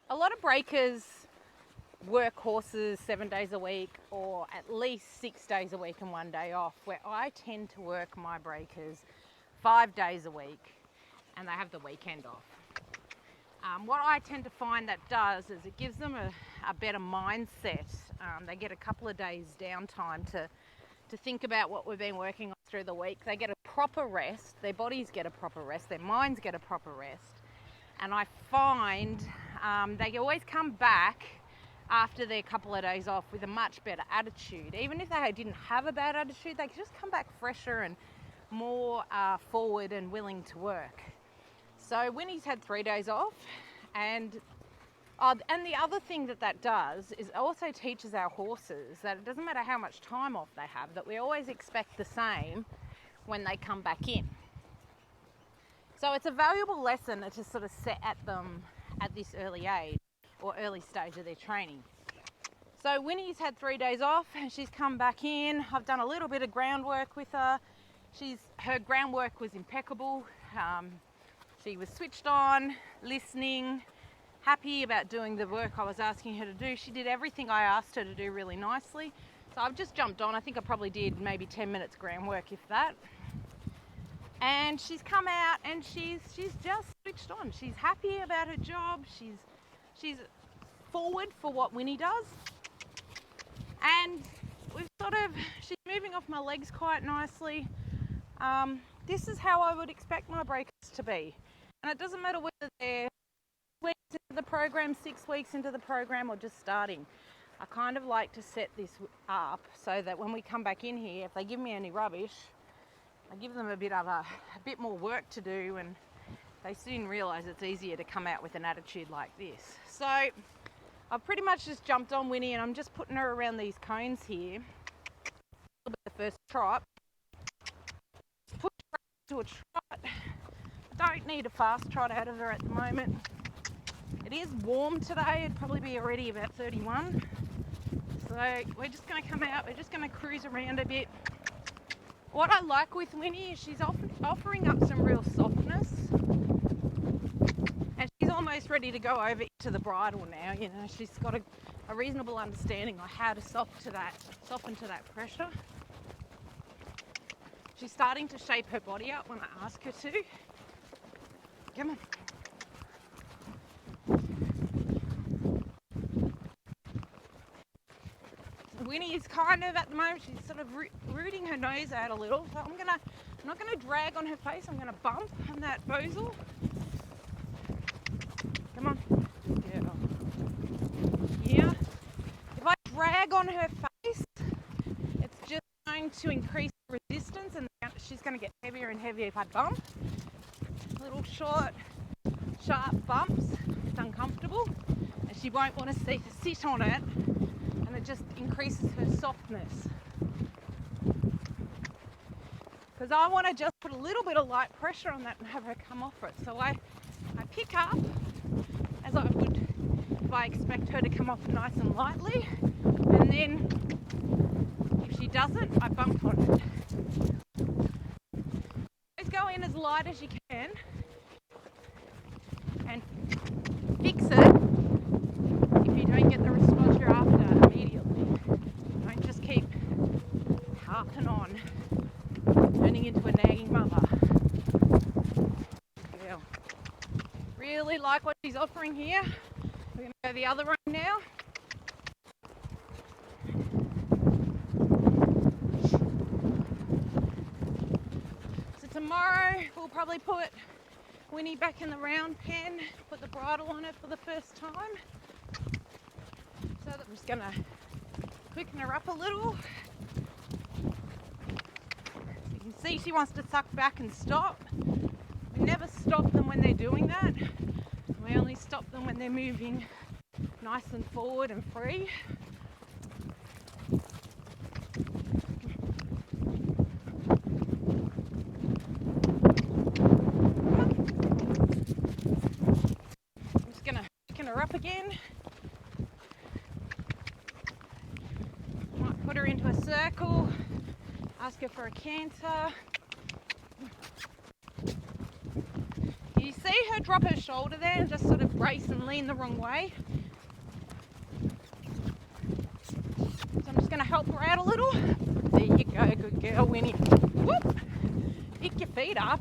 A lot of breakers work horses 7 days a week or at least 6 days a week and 1 day off, where I tend to work my breakers 5 days a week and they have the weekend off. What I tend to find that does is it gives them a better mindset. They get a couple of days downtime to think about what we've been working on through the week. They get a proper rest, their bodies get a proper rest, their minds get a proper rest. And I find they always come back after their couple of days off with a much better attitude. Even if they didn't have a bad attitude, they just come back fresher and more forward and willing to work. So Whinnys had 3 days off, and the other thing that does is it also teaches our horses that it doesn't matter how much time off they have, that we always expect the same when they come back in. So it's a valuable lesson to sort of set at them at this early age or early stage of their training. So Winnie's had 3 days off and she's come back in. I've done a little bit of groundwork with her. Her groundwork was impeccable. She was switched on, listening, happy about doing the work I was asking her to do. She did everything I asked her to do really nicely. So I've just jumped on. I think I probably did maybe 10 minutes groundwork, if that. And she's come out and she's just switched on. She's happy about her job. She's forward for what Winnie does. And she's moving off my legs quite nicely. This is how I would expect my breakers to be. And it doesn't matter whether they're weeks into the program, 6 weeks into the program, or just starting. I kind of like to set this up so that when we come back in here, if they give me any rubbish, I give them a bit more work to do, and they soon realise it's easier to come out with an attitude like this. So I've pretty much just jumped on Winnie and I'm just putting her around these cones here. A little bit of the first trot. Push her to a trot. I don't need a fast trot out of her at the moment. It is warm today, it'd probably be already about 31. So we're just going to come out, we're just going to cruise around a bit. What I like with Winnie is she's offering up some real softness. And she's almost ready to go over to the bridle now. You know, she's got a reasonable understanding of how to soften to that pressure. She's starting to shape her body up when I ask her to. Come on. Winnie is kind of, at the moment, she's sort of rooting her nose out a little. So I'm not gonna drag on her face. I'm gonna bump on that bosal. Come on, girl. Yeah. If I drag on her face, it's just going to increase resistance, and she's going to get heavier and heavier if I bump. Little short, sharp bumps. It's uncomfortable, and she won't want to sit on it. And it just increases her softness. Because I want to just put a little bit of light pressure on that and have her come off it. So I pick up as I would if I expect her to come off nice and lightly. And then if she doesn't, I bump on it. Always go in as light as you can and fix it if you don't get the response you're after immediately. Don't just keep harping on, turning into a nagging mother. Yeah. Really like what she's offering here. We're going to go the other room now. So tomorrow we'll probably put Winnie back in the round pen, put the bridle on her for the first time. So that I'm just going to quicken her up a little. So you can see she wants to suck back and stop. We never stop them when they're doing that. We only stop them when they're moving nice and forward and free. I'm just going to quicken her up again. Might put her into a circle, ask her for a canter. You see her drop her shoulder there and just sort of brace and lean the wrong way. So I'm just going to help her out a little. There you go, good girl, Winnie. Whoop. Pick your feet up.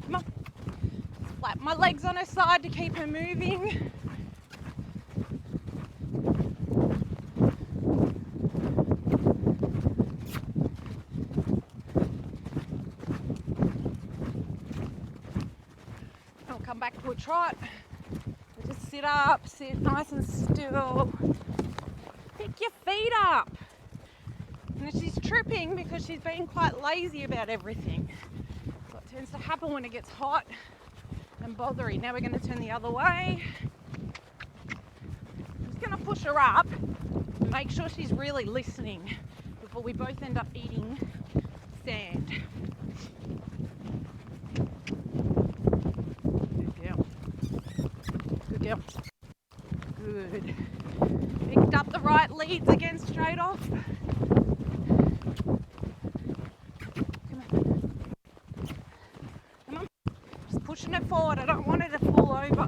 Come on. Slap my legs on her side to keep her moving. Come back to a trot. Just sit up, sit nice and still. Pick your feet up. And she's tripping because she's being quite lazy about everything. So it tends to happen when it gets hot and bothery. Now we're going to turn the other way. I'm just going to push her up and make sure she's really listening before we both end up eating sand. Yep. Good. Picked up the right leads again straight off. Come on. Come on. Just pushing it forward. I don't want her to fall over.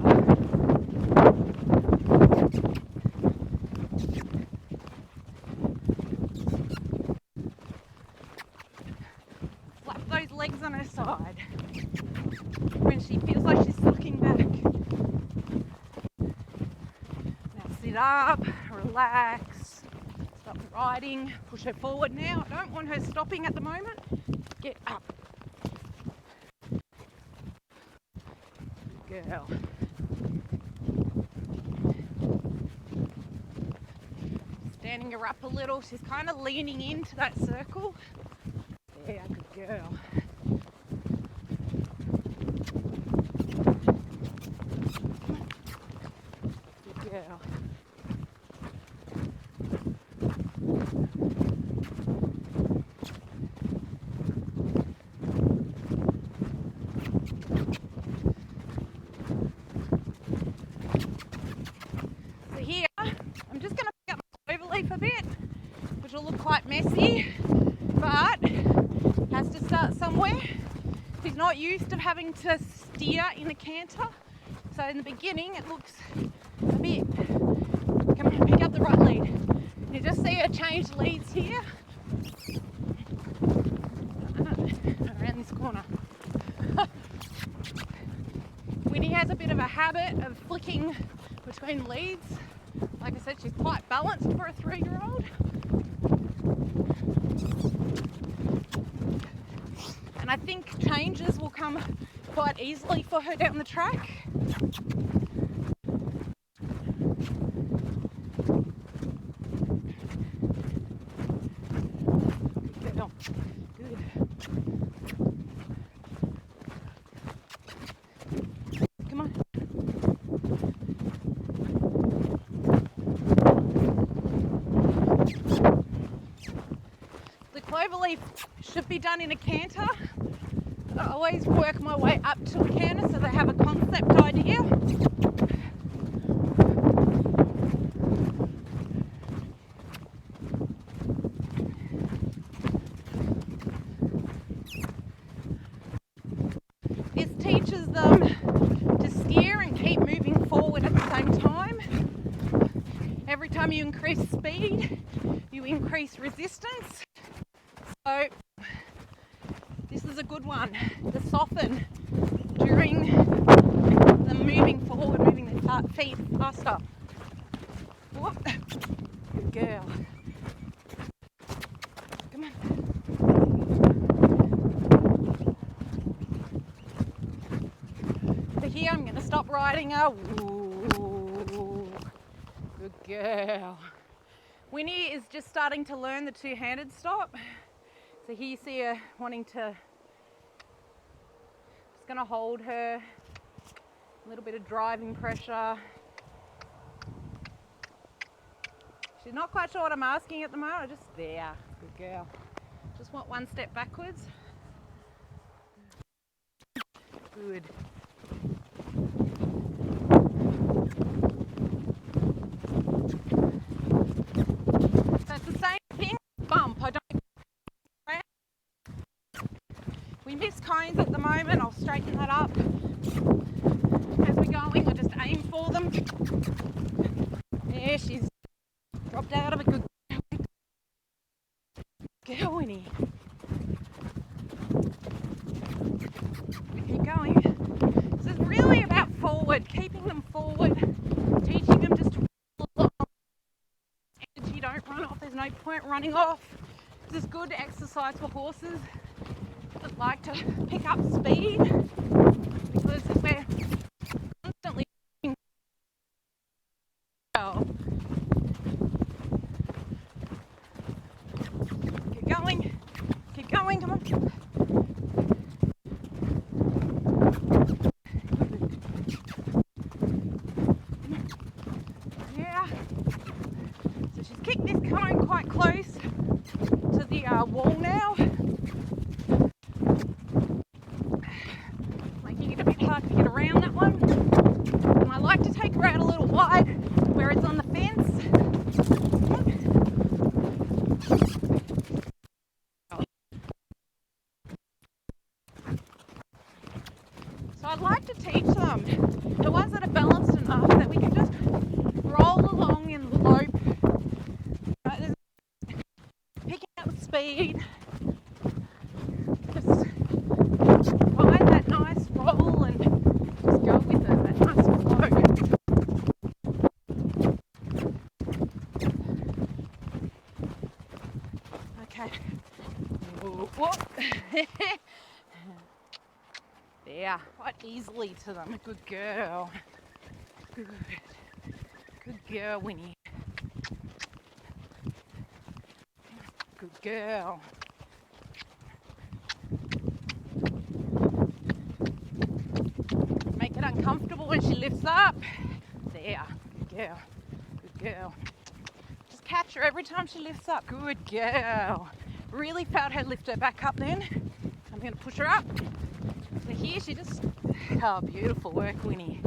Flap those legs on her side. When she feels like she's looking back. Sit up, relax, stop riding, push her forward now. I don't want her stopping at the moment. Get up. Good girl. Standing her up a little. She's kind of leaning into that circle. Yeah, good girl. Good girl. So here, I'm just going to pick up my overleaf a bit, which will look quite messy, but has to start somewhere. He's not used to having to steer in a canter, so in the beginning it looks a bit. Come on, pick up the right lead. You just see her change leads here. Around this corner. Winnie has a bit of a habit of flicking between leads. Like I said, she's quite balanced for a 3-year-old. And I think changes will come quite easily for her down the track. Good girl. Good. Come on. The cloverleaf should be done in a canter. I always work my way up to a canter so they have a concept idea. This teaches them to steer and keep moving forward at the same time. Every time you increase speed, you increase resistance. So this is a good one to soften during the moving forward, moving the feet faster. Whoop. Good girl. Come on. So here I'm going to stop riding her. Ooh. Good girl. Winnie is just starting to learn the two-handed stop. So here you see her wanting to, just going to hold her, a little bit of driving pressure. She's not quite sure what I'm asking at the moment. Just there, good girl. Just want one step backwards. Good. straighten that up as we're going, or just aim for them. There, she's dropped out of a good girl, Winnie. Keep going. This is really about forward, keeping them forward, teaching them just to roll along. Energy, don't run off. There's no point running off. This is good exercise for horses that like to pick up speed, because we're constantly keep going, come on. Yeah. So she's kicked this cone quite close to the wall now, making it a bit hard to get around that one. And I like to take her out a little wide where it's on the fence. So I'd like to teach them, the ones that are balanced enough that we can just roll along in the lope, picking up speed, just find that nice roll and just go with it, that nice flow. Okay. Whoop. There, quite easily to them. Good girl. Good. Good girl, Winnie. Good girl. Make it uncomfortable when she lifts up. There. Good girl. Good girl. Just catch her every time she lifts up. Good girl. Really felt her lift her back up then. I'm going to push her up. So here she just, oh, beautiful work, Winnie.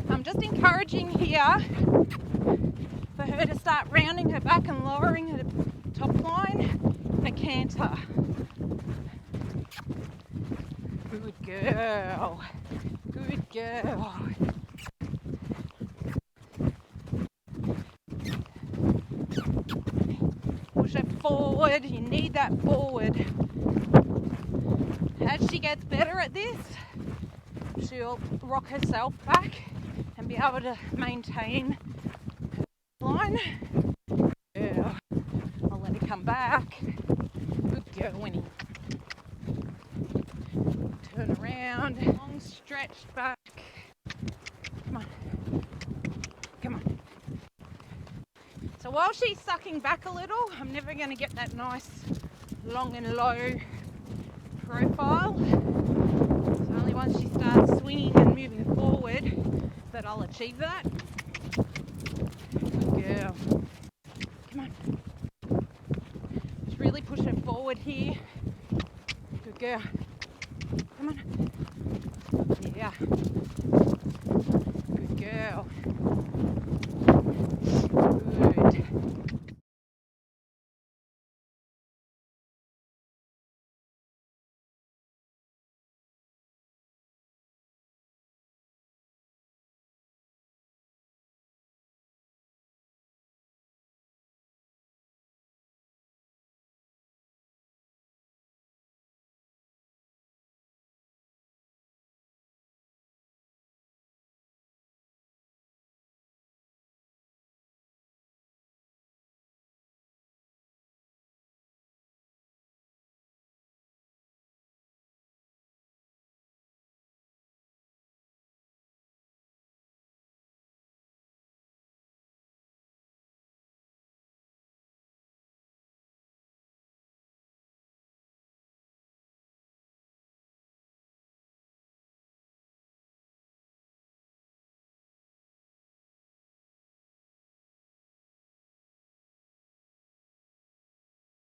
I'm just encouraging here for her to start rounding her back and lowering her top line in a canter. Good girl. Good girl. Push her forward. You need that forward. As she gets better at this, she'll rock herself back and be able to maintain her line. Yeah. I'll let her come back. Good girl, Winnie. Turn around, long stretched back. Come on. Come on. So while she's sucking back a little, I'm never going to get that nice long and low profile. It's only once she starts swinging and moving forward that I'll achieve that. Good girl. Come on. Just really push her forward here. Good girl. Come on. Yeah.